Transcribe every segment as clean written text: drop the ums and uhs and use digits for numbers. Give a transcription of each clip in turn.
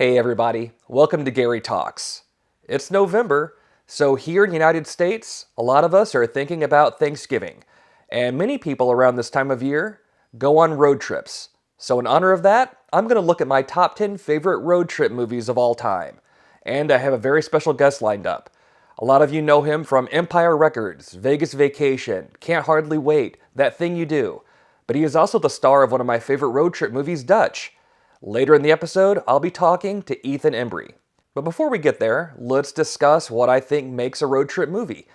Hey everybody, welcome to Gary Talks. It's November, so here in the United States, a lot of us are thinking about Thanksgiving, and many people around this time of year go on road trips. So in honor of that, I'm going to look at my top 10 favorite road trip movies of all time. And I have a very special guest lined up. A lot of you know him from Empire Records, Vegas Vacation, Can't Hardly Wait, That Thing You Do. But he is also the star of one of my favorite road trip movies, Dutch. Later in the episode, I'll be talking to Ethan Embry. But before we get there, let's discuss what I think makes a road trip movie.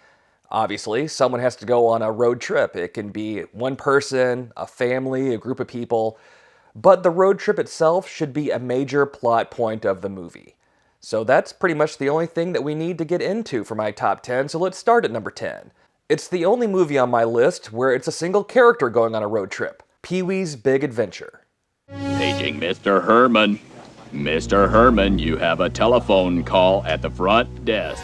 Obviously, someone has to go on a road trip. It can be one person, a family, a group of people. But the road trip itself should be a major plot point of the movie. So that's pretty much the only thing that we need to get into for my top 10, so let's start at number 10. It's the only movie on my list where it's a single character going on a road trip. Pee-wee's Big Adventure. Paging Mr. Herman. Mr. Herman, you have a telephone call at the front desk.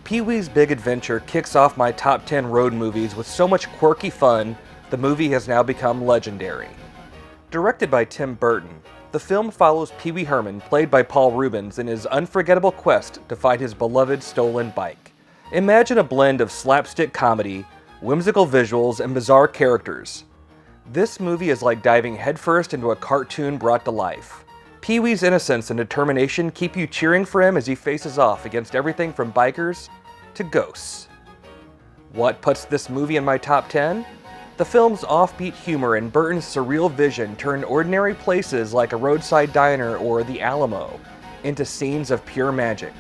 Pee-wee's Big Adventure kicks off my top 10 road movies with so much quirky fun, the movie has now become legendary. Directed by Tim Burton, the film follows Pee-wee Herman, played by Paul Reubens, in his unforgettable quest to find his beloved stolen bike. Imagine a blend of slapstick comedy, whimsical visuals, and bizarre characters. This movie is like diving headfirst into a cartoon brought to life. Pee-wee's innocence and determination keep you cheering for him as he faces off against everything from bikers to ghosts. What puts this movie in my top 10? The film's offbeat humor and Burton's surreal vision turn ordinary places like a roadside diner or the Alamo into scenes of pure magic.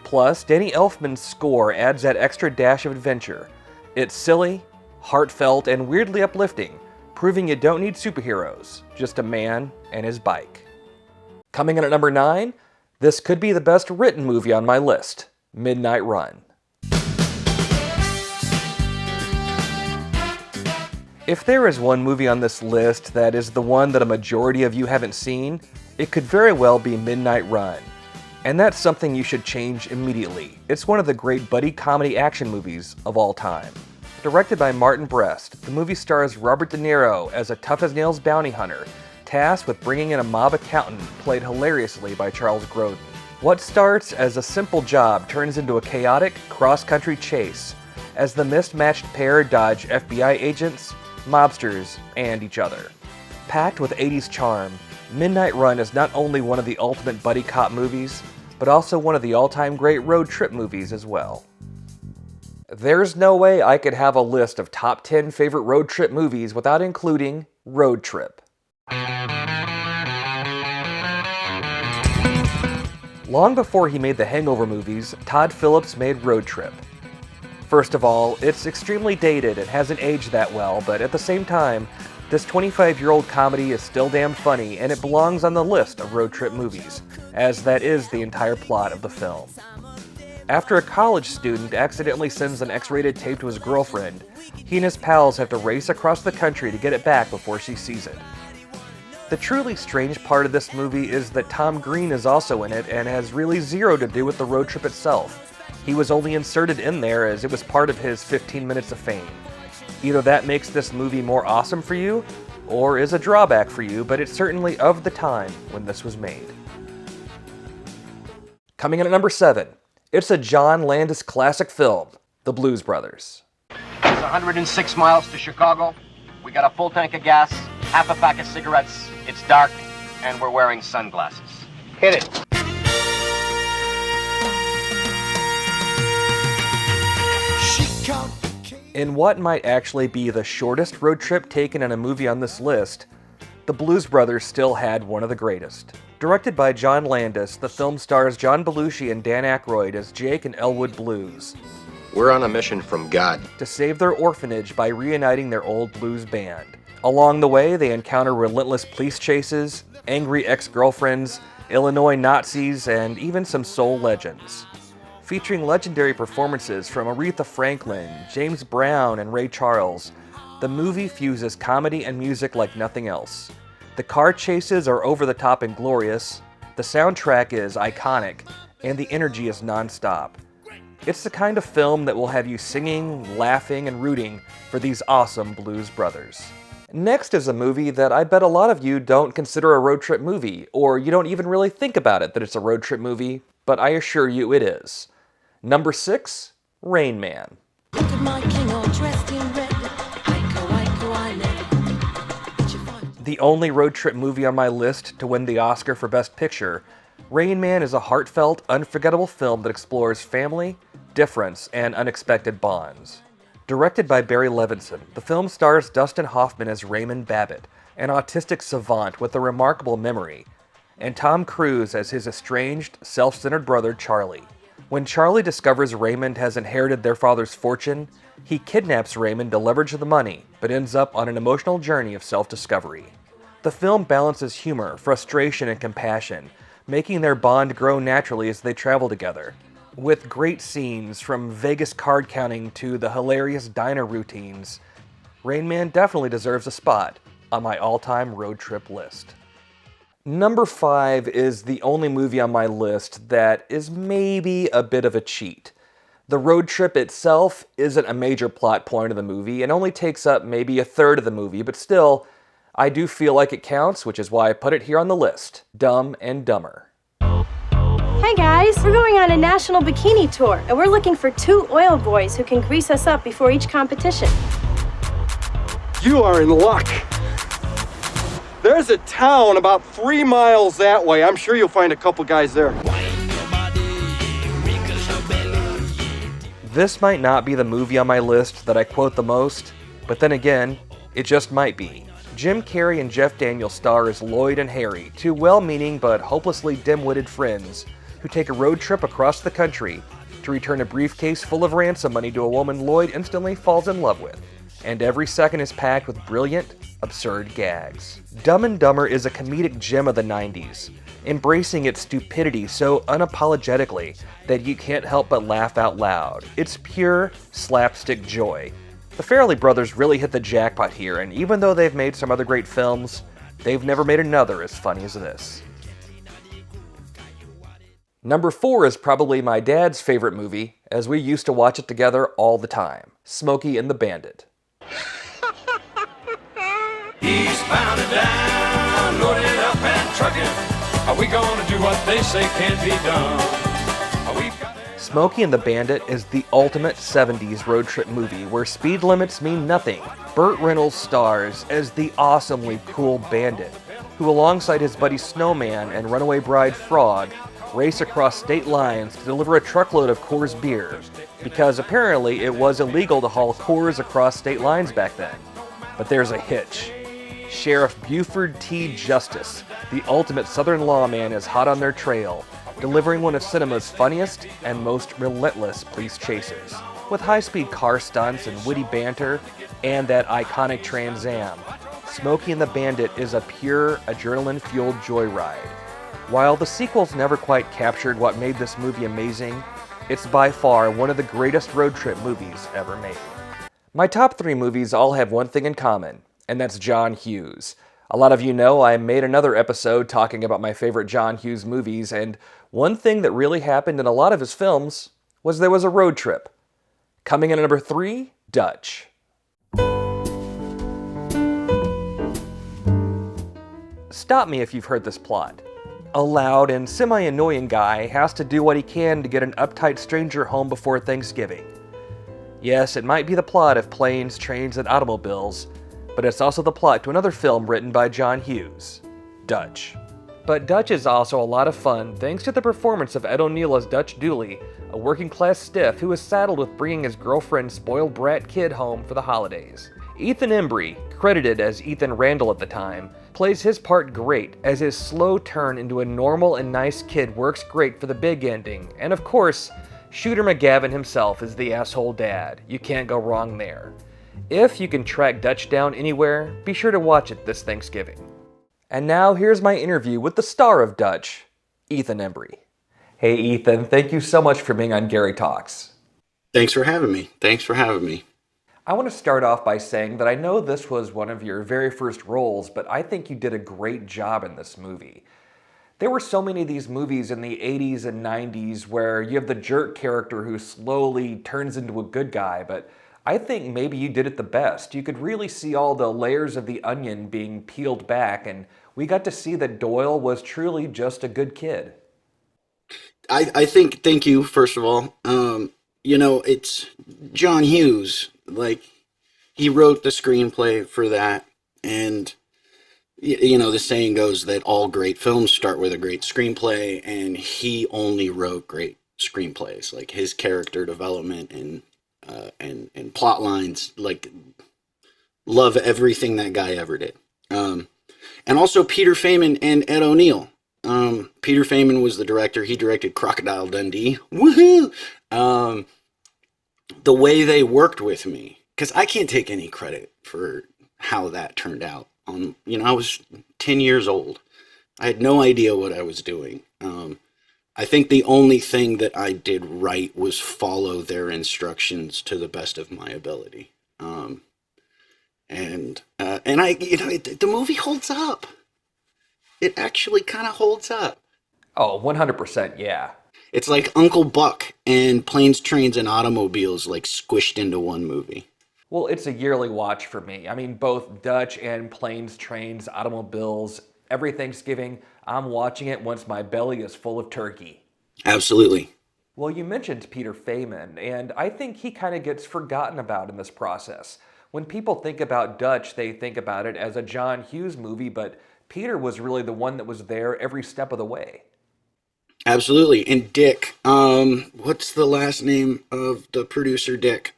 Plus, Danny Elfman's score adds that extra dash of adventure. It's silly, heartfelt, and weirdly uplifting, proving you don't need superheroes, just a man and his bike. Coming in at number 9, this could be the best written movie on my list, Midnight Run. If there is one movie on this list that is the one that a majority of you haven't seen, it could very well be Midnight Run. And that's something you should change immediately. It's one of the great buddy comedy action movies of all time. Directed by Martin Brest, the movie stars Robert De Niro as a tough-as-nails bounty hunter, tasked with bringing in a mob accountant played hilariously by Charles Grodin. What starts as a simple job turns into a chaotic cross-country chase as the mismatched pair dodge FBI agents, mobsters, and each other. Packed with 80s charm, Midnight Run is not only one of the ultimate buddy cop movies, but also one of the all-time great road trip movies as well. There's no way I could have a list of top 10 favorite road trip movies without including Road Trip. Long before he made the Hangover movies, Todd Phillips made Road Trip. First of all, it's extremely dated and hasn't aged that well, but at the same time, this 25-year-old comedy is still damn funny, and it belongs on the list of road trip movies, as that is the entire plot of the film. After a college student accidentally sends an X-rated tape to his girlfriend, he and his pals have to race across the country to get it back before she sees it. The truly strange part of this movie is that Tom Green is also in it and has really zero to do with the road trip itself. He was only inserted in there as it was part of his 15 minutes of fame. Either that makes this movie more awesome for you, or is a drawback for you, but it's certainly of the time when this was made. Coming in at number 7. It's a John Landis classic film, The Blues Brothers. It's 106 miles to Chicago. We got a full tank of gas, half a pack of cigarettes. It's dark, and we're wearing sunglasses. Hit it. In what might actually be the shortest road trip taken in a movie on this list, The Blues Brothers still had one of the greatest. Directed by John Landis, the film stars John Belushi and Dan Aykroyd as Jake and Elwood Blues. We're on a mission from God To save their orphanage by reuniting their old blues band. Along the way, they encounter relentless police chases, angry ex-girlfriends, Illinois Nazis, and even some soul legends. Featuring legendary performances from Aretha Franklin, James Brown, and Ray Charles, the movie fuses comedy and music like nothing else. The car chases are over the top and glorious, the soundtrack is iconic, and the energy is non-stop. It's the kind of film that will have you singing, laughing, and rooting for these awesome blues brothers. Next is a movie that I bet a lot of you don't consider a road trip movie, or you don't even really think about it that it's a road trip movie, but I assure you it is. Number 6, Rain Man. The only road trip movie on my list to win the Oscar for Best Picture, Rain Man is a heartfelt, unforgettable film that explores family, difference, and unexpected bonds. Directed by Barry Levinson, the film stars Dustin Hoffman as Raymond Babbitt, an autistic savant with a remarkable memory, and Tom Cruise as his estranged, self-centered brother Charlie. When Charlie discovers Raymond has inherited their father's fortune, he kidnaps Raymond to leverage the money, but ends up on an emotional journey of self-discovery. The film balances humor, frustration, and compassion, making their bond grow naturally as they travel together. With great scenes from Vegas card counting to the hilarious diner routines, Rain Man definitely deserves a spot on my all-time road trip list. Number 5 is the only movie on my list that is maybe a bit of a cheat. The road trip itself isn't a major plot point of the movie and only takes up maybe a third of the movie, but still, I do feel like it counts, which is why I put it here on the list. Dumb and Dumber. Hey guys, we're going on a national bikini tour, and we're looking for 2 oil boys who can grease us up before each competition. You are in luck. There's a town about 3 miles that way. I'm sure you'll find a couple guys there. This might not be the movie on my list that I quote the most, but then again, it just might be. Jim Carrey and Jeff Daniels star as Lloyd and Harry, 2 well-meaning but hopelessly dim-witted friends who take a road trip across the country to return a briefcase full of ransom money to a woman Lloyd instantly falls in love with. And every second is packed with brilliant, absurd gags. Dumb and Dumber is a comedic gem of the 90s, embracing its stupidity so unapologetically that you can't help but laugh out loud. It's pure slapstick joy. The Farrelly brothers really hit the jackpot here, and even though they've made some other great films, they've never made another as funny as this. Number 4 is probably my dad's favorite movie, as we used to watch it together all the time. Smokey and the Bandit. Eastbound and down, loaded up and trucking. Are we gonna do what they say can't be done? Smokey and the Bandit is the ultimate 70s road trip movie where speed limits mean nothing. Burt Reynolds stars as the awesomely cool Bandit, who alongside his buddy Snowman and runaway bride Frog, race across state lines to deliver a truckload of Coors beer, because apparently it was illegal to haul Coors across state lines back then. But there's a hitch. Sheriff Buford T. Justice, the ultimate Southern lawman, is hot on their trail, delivering one of cinema's funniest and most relentless police chases. With high-speed car stunts and witty banter, and that iconic Trans Am, Smokey and the Bandit is a pure, adrenaline-fueled joyride. While the sequels never quite captured what made this movie amazing, it's by far one of the greatest road trip movies ever made. My top 3 movies all have one thing in common, and that's John Hughes. A lot of you know I made another episode talking about my favorite John Hughes movies, and one thing that really happened in a lot of his films was there was a road trip. Coming in at number 3, Dutch. Stop me if you've heard this plot. A loud and semi-annoying guy has to do what he can to get an uptight stranger home before Thanksgiving. Yes, it might be the plot of Planes, Trains, and Automobiles, but it's also the plot to another film written by John Hughes, Dutch. But Dutch is also a lot of fun thanks to the performance of Ed O'Neill as Dutch Dooley, a working-class stiff who is saddled with bringing his girlfriend's spoiled brat kid home for the holidays. Ethan Embry, credited as Ethan Randall at the time, plays his part great as his slow turn into a normal and nice kid works great for the big ending, and of course, Shooter McGavin himself is the asshole dad. You can't go wrong there. If you can track Dutch down anywhere, be sure to watch it this Thanksgiving. And now here's my interview with the star of Dutch, Ethan Embry. Hey Ethan, thank you so much for being on Gary Talks. Thanks for having me. I want to start off by saying that I know this was one of your very first roles, but I think you did a great job in this movie. There were so many of these movies in the 80s and 90s where you have the jerk character who slowly turns into a good guy, but I think maybe you did it the best. You could really see all the layers of the onion being peeled back, and we got to see that Doyle was truly just a good kid. I think, thank you, first of all. It's John Hughes. Like, he wrote the screenplay for that. And, the saying goes that all great films start with a great screenplay, and he only wrote great screenplays. Like, his character development and plot lines, like, love everything that guy ever did. And also Peter Feynman and Ed O'Neill. Peter Feynman was the director. He directed Crocodile Dundee. Woohoo! The way they worked with me, because I can't take any credit for how that turned out. I was 10 years old. I had no idea what I was doing. I think the only thing that I did right was follow their instructions to the best of my ability. The movie holds up. It actually kind of holds up. Oh, 100%, yeah. It's like Uncle Buck and Planes, Trains, and Automobiles like squished into one movie. Well, it's a yearly watch for me. I mean, both Dutch and Planes, Trains, Automobiles, every Thanksgiving, I'm watching it once my belly is full of turkey. Absolutely. Well, you mentioned Peter Feynman, and I think he kind of gets forgotten about in this process. When people think about Dutch, they think about it as a John Hughes movie, but Peter was really the one that was there every step of the way. Absolutely. And Dick, what's the last name of the producer, Dick?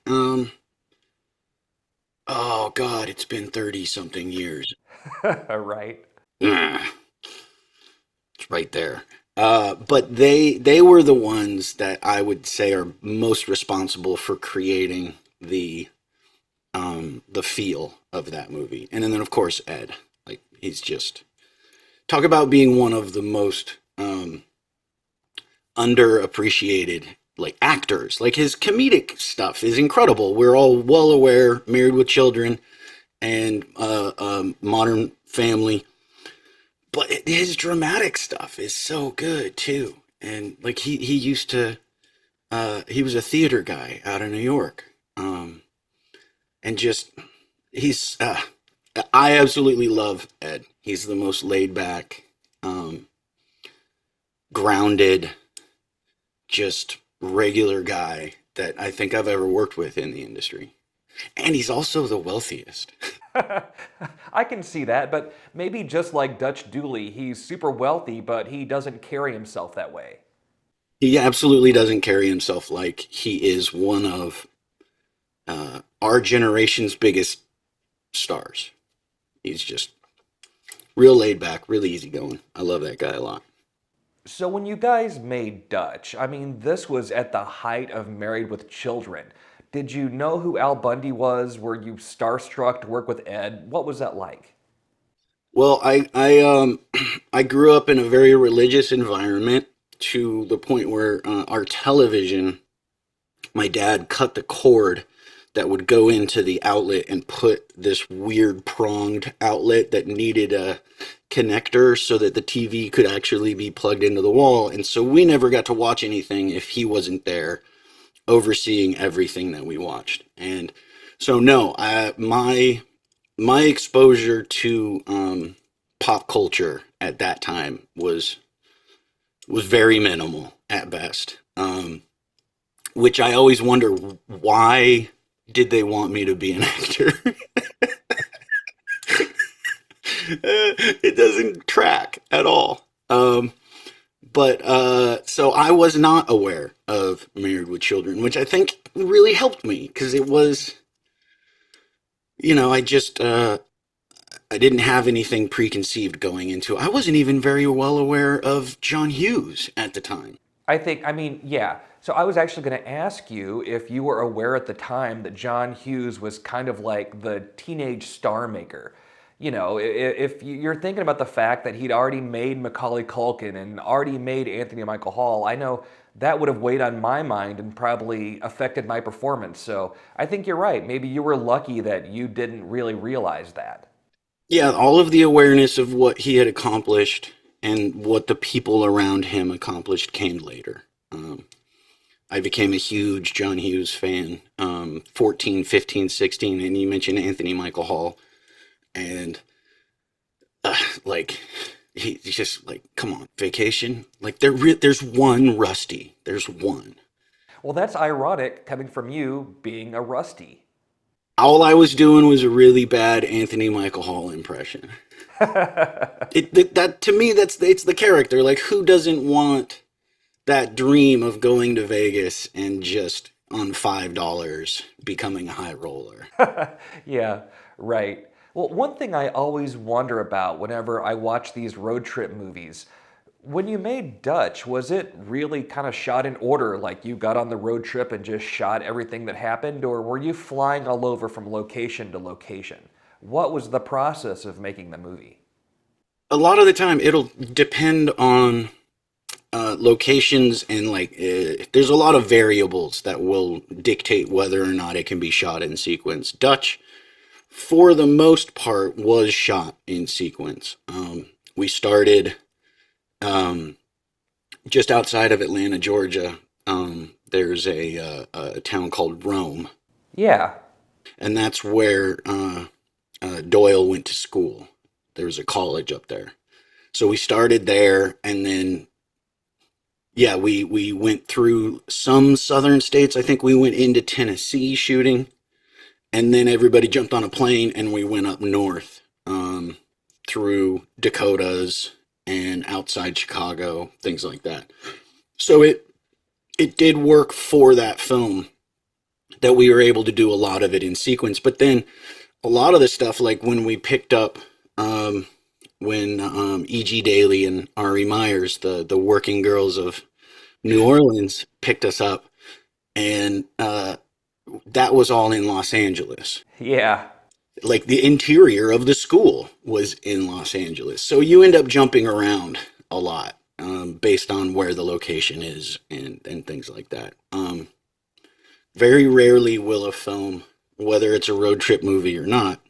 Oh God, it's been 30 something years. Right. It's right there. But they were the ones that I would say are most responsible for creating the feel of that movie. And then of course Ed, like, he's just, talk about being one of the most underappreciated like actors. Like, his comedic stuff is incredible. We're all well aware, Married with Children and Modern Family, but his dramatic stuff is so good too. And like, he used to he was a theater guy out of New York, and just he's I absolutely love Ed. He's the most laid back, grounded, just regular guy that I think I've ever worked with in the industry. And he's also the wealthiest. I can see that, but maybe just like Dutch Dooley, he's super wealthy, but he doesn't carry himself that way. He absolutely doesn't carry himself like he is one of our generation's biggest stars. He's just real laid back, really easygoing. I love that guy a lot. So when you guys made Dutch, I mean, this was at the height of Married with Children. Did you know who Al Bundy was? Were you starstruck to work with Ed? What was that like? Well, I grew up in a very religious environment, to the point where our television, my dad cut the cord that would go into the outlet and put this weird pronged outlet that needed a connector so that the TV could actually be plugged into the wall. And so we never got to watch anything if he wasn't there overseeing everything that we watched. And so no, my exposure to pop culture at that time was very minimal at best. Which I always wonder, why did they want me to be an actor? It doesn't track at all. So I was not aware of Married with Children, which I think really helped me, because it was, I didn't have anything preconceived going into it. I wasn't even very well aware of John Hughes at the time. Yeah. So I was actually going to ask you if you were aware at the time that John Hughes was kind of like the teenage star maker. You know, if you're thinking about the fact that he'd already made Macaulay Culkin and already made Anthony Michael Hall, I know that would have weighed on my mind and probably affected my performance. So I think you're right. Maybe you were lucky that you didn't really realize that. Yeah, all of the awareness of what he had accomplished and what the people around him accomplished came later. I became a huge John Hughes fan. 14, 15, 16, and you mentioned Anthony Michael Hall, and like he's just like, come on, Vacation. Like there's one Rusty. There's one. Well, that's ironic coming from you being a Rusty. All I was doing was a really bad Anthony Michael Hall impression. That to me, it's the character. Like, who doesn't want that dream of going to Vegas and just on $5 becoming a high roller? Yeah, right. Well, one thing I always wonder about whenever I watch these road trip movies, when you made Dutch, was it really kind of shot in order, like you got on the road trip and just shot everything that happened, or were you flying all over from location to location? What was the process of making the movie? A lot of the time, it'll depend on locations, and like there's a lot of variables that will dictate whether or not it can be shot in sequence. Dutch, for the most part, was shot in sequence. We started just outside of Atlanta, Georgia. There's a town called Rome, Yeah. and that's where Doyle went to school. There was a college up there. So we started there, and then, yeah, we went through some southern states. I think we went into Tennessee shooting, and then everybody jumped on a plane, and we went up north through Dakotas and outside Chicago, things like that. So it did work for that film that we were able to do a lot of it in sequence. But then a lot of the stuff, like when we picked up, when E.G. Daly and Ari Myers, the working girls of New Orleans, picked us up, and that was all in Los Angeles. Yeah. Like the interior of the school was in Los Angeles. So you end up jumping around a lot based on where the location is and things like that. Very rarely will a film, whether it's a road trip movie or not,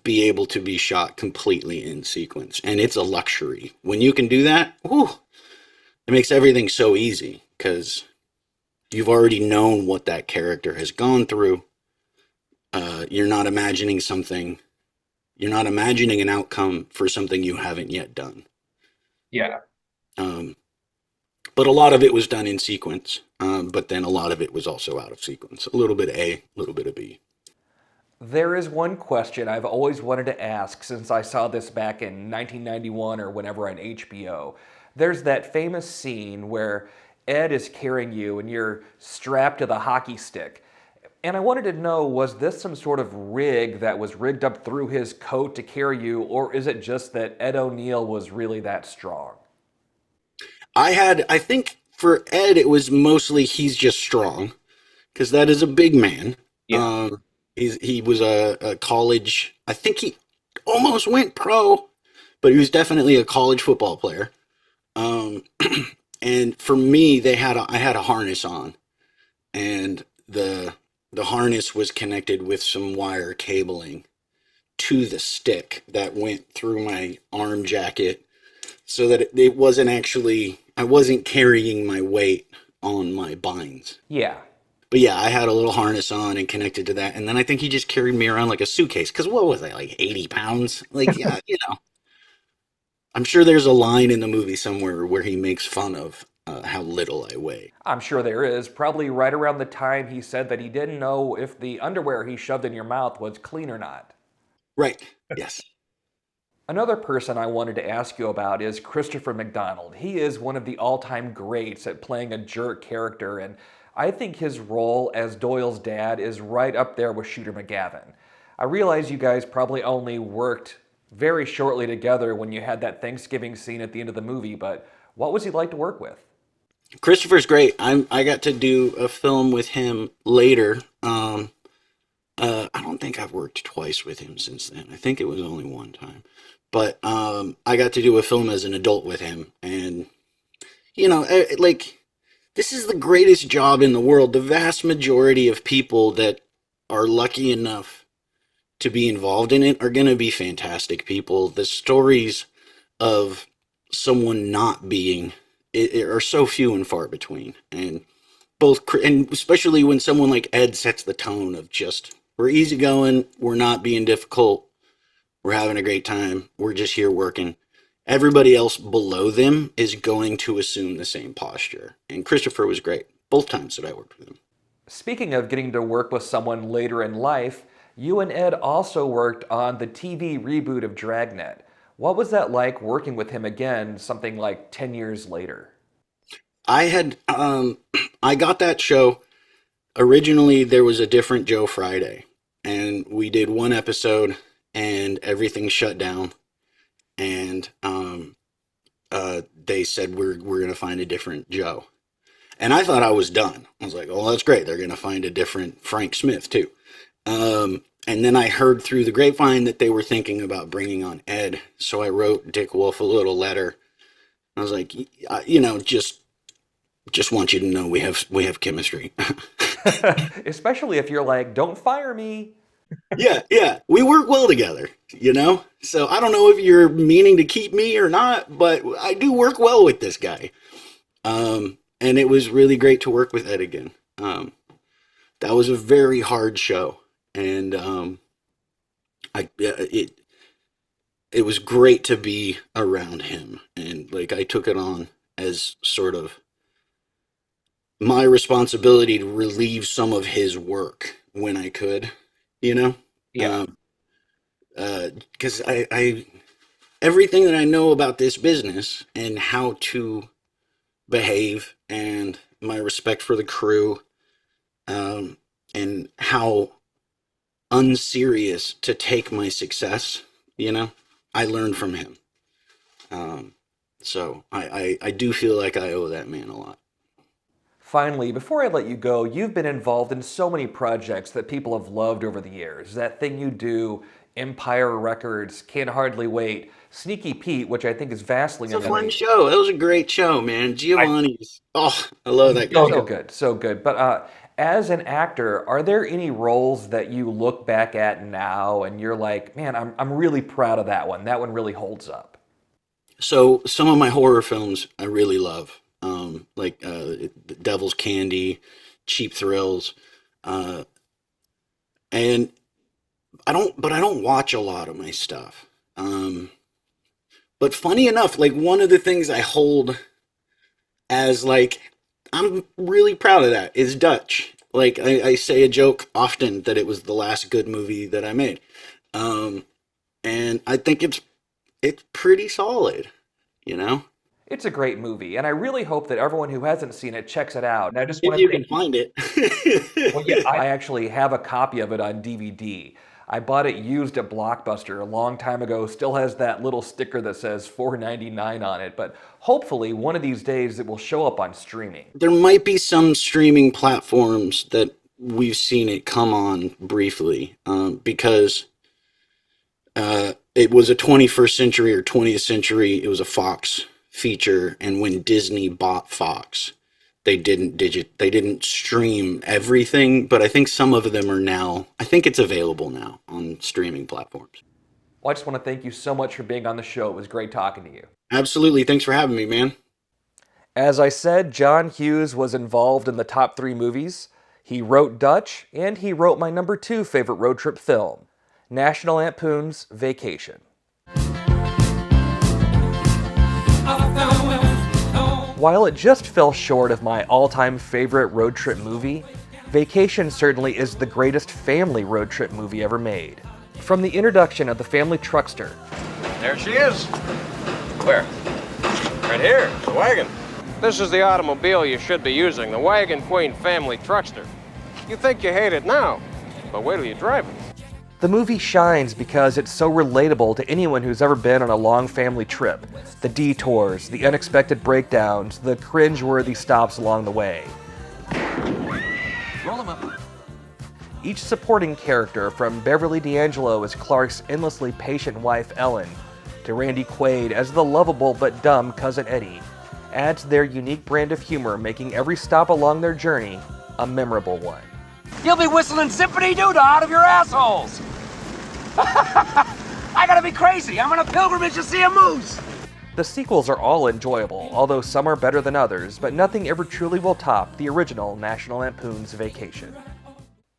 be able to be shot completely in sequence. And it's a luxury. When you can do that, whew, it makes everything so easy because you've already known what that character has gone through. You're not imagining something, you're not imagining an outcome for something you haven't yet done. Yeah. But a lot of it was done in sequence, but then a lot of it was also out of sequence. A little bit of A, a little bit of B. There is one question I've always wanted to ask since I saw this back in 1991 or whenever on HBO. There's that famous scene where Ed is carrying you and you're strapped to the hockey stick. And I wanted to know, was this some sort of rig that was rigged up through his coat to carry you, or is it just that Ed O'Neill was really that strong? I think for Ed, it was mostly he's just strong, because that is a big man. Yeah. He was a college, I think he almost went pro, but he was definitely a college football player. And for me, I had a harness on, and the harness was connected with some wire cabling to the stick that went through my arm jacket, so that it wasn't actually, I wasn't carrying my weight on my binds. Yeah. But yeah, I had a little harness on and connected to that. And then I think he just carried me around like a suitcase. Because what was I, like 80 pounds? Like, yeah, I'm sure there's a line in the movie somewhere where he makes fun of how little I weigh. I'm sure there is. Probably right around the time he said that he didn't know if the underwear he shoved in your mouth was clean or not. Right. Yes. Another person I wanted to ask you about is Christopher McDonald. He is one of the all-time greats at playing a jerk character, and I think his role as Doyle's dad is right up there with Shooter McGavin. I realize you guys probably only worked very shortly together when you had that Thanksgiving scene at the end of the movie, but what was he like to work with? Christopher's great. I got to do a film with him later. I don't think I've worked twice with him since then. I think it was only one time. But I got to do a film as an adult with him. And, like, this is the greatest job in the world. The vast majority of people that are lucky enough to be involved in it are going to be fantastic people. The stories of someone not being are so few and far between. And and especially when someone like Ed sets the tone of just, we're easygoing, we're not being difficult, we're having a great time, we're just here working. Everybody else below them is going to assume the same posture. And Christopher was great both times that I worked with him. Speaking of getting to work with someone later in life, you and Ed also worked on the TV reboot of Dragnet. What was that like working with him again, something like 10 years later? I got that show. Originally, there was a different Joe Friday, and we did one episode, and everything shut down. And they said we're going to find a different Joe. And I thought I was done. I was like, oh, that's great. They're going to find a different Frank Smith, too. And then I heard through the grapevine that they were thinking about bringing on Ed. So I wrote Dick Wolf a little letter. I was like, just want you to know we have chemistry. Especially if you're like, don't fire me. Yeah. We work well together, So I don't know if you're meaning to keep me or not, but I do work well with this guy. And it was really great to work with Ed again. That was a very hard show. And it was great to be around him. And like I took it on as sort of my responsibility to relieve some of his work when I could, Yeah. Because I everything that I know about this business and how to behave and my respect for the crew, and how unserious to take my success, I learned from him. So I do feel like I owe that man a lot. Finally, before I let you go, you've been involved in so many projects that people have loved over the years. That Thing You Do, Empire Records, Can't Hardly Wait, Sneaky Pete, which I think is vastly underrated. It's a fun show. That was a great show, man. Giovanni's. I love that guy. So good. But as an actor, are there any roles that you look back at now and you're like, man, I'm really proud of that one. That one really holds up. So some of my horror films I really love. Like Devil's Candy, Cheap Thrills, and I don't watch a lot of my stuff. But funny enough, like one of the things I hold as like I'm really proud of that is Dutch. Like I say a joke often that it was the last good movie that I made, and I think it's pretty solid, It's a great movie, and I really hope that everyone who hasn't seen it checks it out. And I just if you can find it. Well, yeah, I actually have a copy of it on DVD. I bought it used at Blockbuster a long time ago. Still has that little sticker that says $4.99 on it, but hopefully one of these days it will show up on streaming. There might be some streaming platforms that we've seen it come on briefly, because it was a 21st century or 20th century. It was a Fox feature, and when Disney bought Fox, they didn't stream everything, but I think some of them are now, I think it's available now on streaming platforms. Well, I just want to thank you so much for being on the show. It was great talking to you. Absolutely. Thanks for having me, man. As I said, John Hughes was involved in the top 3 movies. He wrote Dutch, and he wrote my number 2 favorite road trip film, National Lampoon's Vacation. While it just fell short of my all-time favorite road trip movie, Vacation certainly is the greatest family road trip movie ever made. From the introduction of the family truckster. There she is. Where? Right here, the wagon. This is the automobile you should be using, the Wagon Queen family truckster. You think you hate it now, but wait till you drive it. The movie shines because it's so relatable to anyone who's ever been on a long family trip. The detours, the unexpected breakdowns, the cringe-worthy stops along the way. Roll them up. Each supporting character, from Beverly D'Angelo as Clark's endlessly patient wife Ellen, to Randy Quaid as the lovable but dumb cousin Eddie, adds their unique brand of humor, making every stop along their journey a memorable one. You'll be whistling Zippity-Doo-Dah out of your assholes! I gotta be crazy! I'm on a pilgrimage to see a moose! The sequels are all enjoyable, although some are better than others, but nothing ever truly will top the original National Lampoon's Vacation.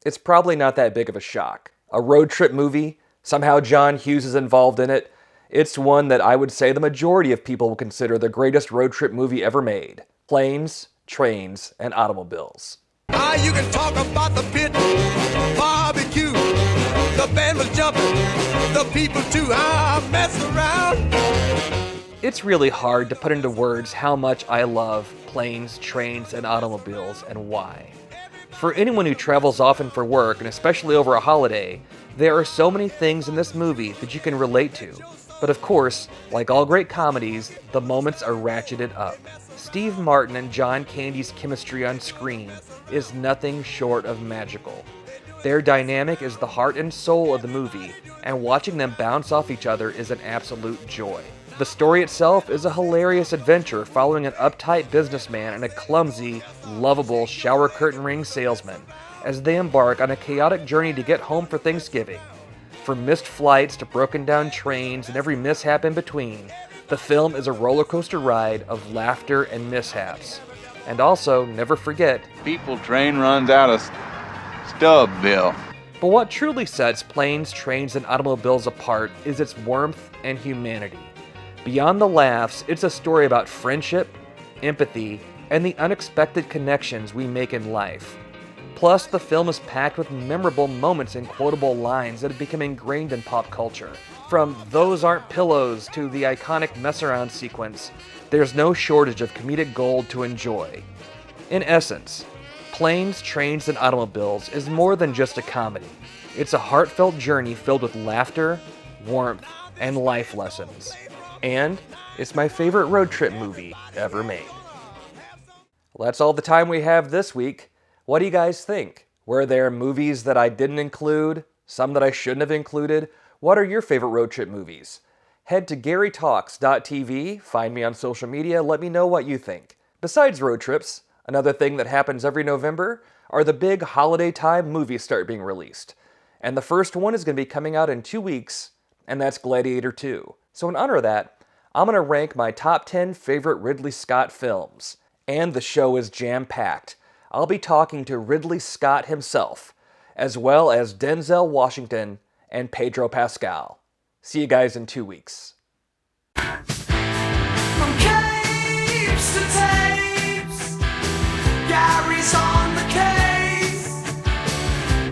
It's probably not that big of a shock. A road trip movie, somehow John Hughes is involved in it. It's one that I would say the majority of people will consider the greatest road trip movie ever made. Planes, Trains, and Automobiles. You can talk about the pit, barbecue, the band was jumping, the people too, mess around. It's really hard to put into words how much I love planes, trains, and automobiles, and why. For anyone who travels often for work, and especially over a holiday, there are so many things in this movie that you can relate to. But of course, like all great comedies, the moments are ratcheted up. Steve Martin and John Candy's chemistry on screen is nothing short of magical. Their dynamic is the heart and soul of the movie, and watching them bounce off each other is an absolute joy. The story itself is a hilarious adventure following an uptight businessman and a clumsy, lovable shower curtain ring salesman as they embark on a chaotic journey to get home for Thanksgiving. From missed flights to broken down trains and every mishap in between, the film is a roller coaster ride of laughter and mishaps. And also, never forget, people train runs out of Stubbville. But what truly sets Planes, Trains, and Automobiles apart is its warmth and humanity. Beyond the laughs, it's a story about friendship, empathy, and the unexpected connections we make in life. Plus, the film is packed with memorable moments and quotable lines that have become ingrained in pop culture. From "those aren't pillows" to the iconic mess around sequence, there's no shortage of comedic gold to enjoy. In essence, Planes, Trains, and Automobiles is more than just a comedy. It's a heartfelt journey filled with laughter, warmth, and life lessons. And it's my favorite road trip movie ever made. Well, that's all the time we have this week. What do you guys think? Were there movies that I didn't include? Some that I shouldn't have included? What are your favorite road trip movies? Head to GaryTalks.tv, find me on social media, let me know what you think. Besides road trips, another thing that happens every November are the big holiday time movies start being released. And the first one is going to be coming out in 2 weeks, and that's Gladiator 2. So in honor of that, I'm going to rank my top 10 favorite Ridley Scott films. And the show is jam-packed. I'll be talking to Ridley Scott himself, as well as Denzel Washington and Pedro Pascal. See you guys in 2 weeks. From capes to tapes, Gary's on the case.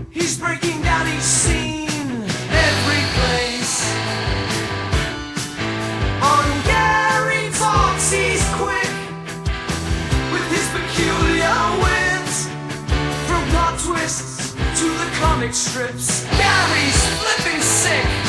He's breaking down each scene, every place. On Gary Talks, he's quick with his peculiar wits. From plot twists to the comic strips, Gary's flipping sick.